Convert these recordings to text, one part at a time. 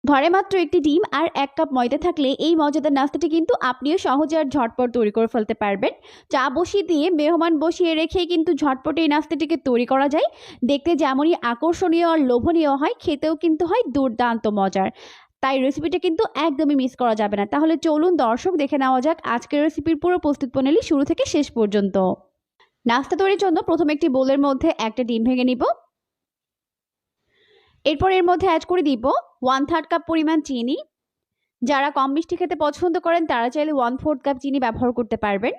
ঘরে মাত্র একটি ডিম আর 1 কাপ ময়দা থাকলে এই মজাদার নাস্তাটি কিন্তু আপনিও সহজে আর ঝটপট তৈরি করে ফেলতে পারবেন। চা বসিয়ে দিয়ে মেহমান বসিয়ে রেখে কিন্তু ঝটপট এই নাস্তাটিকে তৈরি করা যায়। দেখতে যেমনই আকর্ষণীয় আর লোভনীয় হয়, খেতেও কিন্তু হয় দুর্দান্ত মজার। তাই রেসিপিটা কিন্তু একদমই মিস করা যাবে না। তাহলে চলুন দর্শক, দেখে নেওয়া যাক আজকের রেসিপির পুরো প্রস্তুত প্রণালী শুরু থেকে শেষ পর্যন্ত। নাস্তা তৈরির জন্য প্রথমে একটি বোলের মধ্যে একটা ডিম ভেঙে নিব। এরপর এর মধ্যে অ্যাড করে দিব 1/3 কাপ পরিমাণ চিনি। যারা কম মিষ্টি খেতে পছন্দ করেন তারা চাইলে 1/4 কাপ চিনি ব্যবহার করতে পারবেন।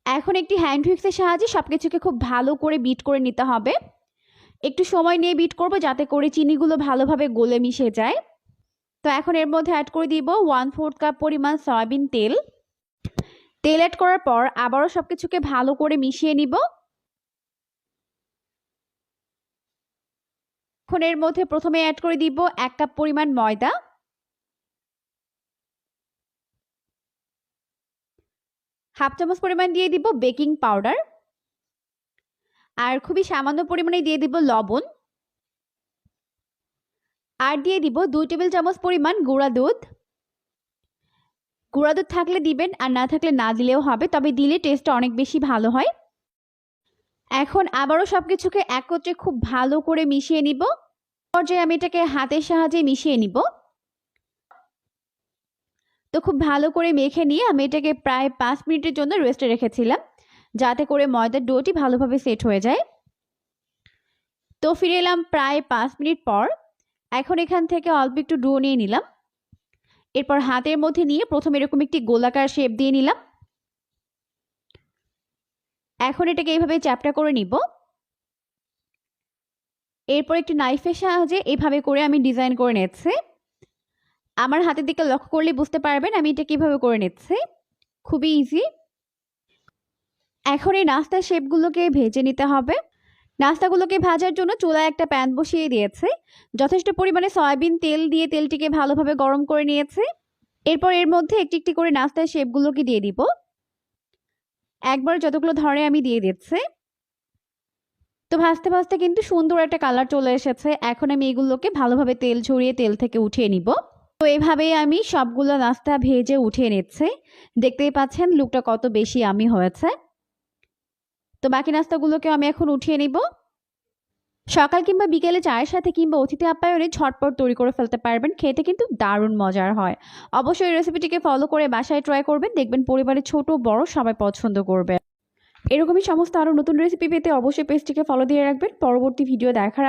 এখন একটি হ্যান্ড হুইক্সের সাহায্যে সবকিছুকে খুব ভালো করে বিট করে নিতে হবে। একটু সময় নিয়ে বিট করব যাতে করে চিনিগুলো ভালোভাবে গলে মিশে যায়। তো এখন এর মধ্যে অ্যাড করে দিব 1/4 কাপ পরিমাণ সয়াবিন তেল। তেল অ্যাড করার পর আবারও সবকিছুকে ভালো করে মিশিয়ে নিব। এখন এর মধ্যে প্রথমে অ্যাড করে দিব 1 কাপ পরিমাণ ময়দা, হাফ চামচ পরিমাণ দিয়ে দিব বেকিং পাউডার, আর খুবই সামান্য পরিমাণে দিয়ে দিব লবণ, আর দিয়ে দিব 2 টেবিল চামচ পরিমাণ গুঁড়া দুধ। গুঁড়া দুধ থাকলে দিবেন, আর না থাকলে না দিলেও হবে, তবে দিলে টেস্টটা অনেক বেশি ভালো হয়। এখন আবারও সবকিছুকে একত্রে খুব ভালো করে মিশিয়ে নিব। পর্যায়ে আমি এটাকে হাতের সাহায্যে মিশিয়ে নিব। তো খুব ভালো করে মেখে নিয়ে আমি এটাকে প্রায় 5 মিনিটের জন্য রেস্টে রেখেছিলাম, যাতে করে ময়দার ডোটি ভালোভাবে সেট হয়ে যায়। তো ফিরে এলাম প্রায় 5 মিনিট পর। এখন এখান থেকে অল্প একটু ডো নিয়ে নিলাম। এরপর হাতের মধ্যে নিয়ে প্রথমে এরকম একটি গোলাকার শেপ দিয়ে নিলাম। এখন এটাকে এইভাবে চ্যাপটা করে নিব। এরপর একটি নাইফের সাহায্যে এভাবে করে আমি ডিজাইন করে নিচ্ছি। আমার হাতের দিকে লক্ষ্য করলে বুঝতে পারবেন আমি এটা কিভাবে করে নিচ্ছি। খুবই ইজি। এখন এই নাস্তার শেপগুলোকে ভেজে নিতে হবে। নাস্তাগুলোকে ভাজার জন্য চুলায় একটা প্যান বসিয়ে দিয়েছে। যথেষ্ট পরিমাণে সয়াবিন তেল দিয়ে তেলটিকে ভালোভাবে গরম করে নিয়েছে। এরপর এর মধ্যে একটি একটি করে নাস্তার শেপগুলোকে দিয়ে দিব। একবার যতগুলো ধরে আমি দিয়ে দিচ্ছি। তো ভাজতে ভাজতে কিন্তু সুন্দর একটা কালার চলে এসেছে। এখন আমি এগুলোকে ভালোভাবে তেল ঝরিয়ে তেল থেকে উঠিয়ে নিব। তো এইভাবেই আমি সবগুলো নাস্তা ভেজে উঠিয়ে নিচ্ছি। দেখতেই পাচ্ছেন লুকটা কত বেশি ইয়াম্মি হয়েছে। তো বাকি নাস্তাগুলোকে আমি এখন উঠিয়ে নিব। সকাল কিংবা বিকেলে চায়ের সাথে কিংবা অতিথি আপ্যায়নে ঝটপট তৈরি করে ফেলতে পারবেন। খেতে কিন্তু দারুণ মজার হয়। অবশ্যই রেসিপিটিকে ফলো করে বাসায় ট্রাই করবেন, দেখবেন পরিবারের ছোট বড় সবাই পছন্দ করবে। এরকমই সমস্ত আরও নতুন রেসিপি পেতে অবশ্যই পেজটিকে ফলো দিয়ে রাখবেন। পরবর্তী ভিডিও দেখার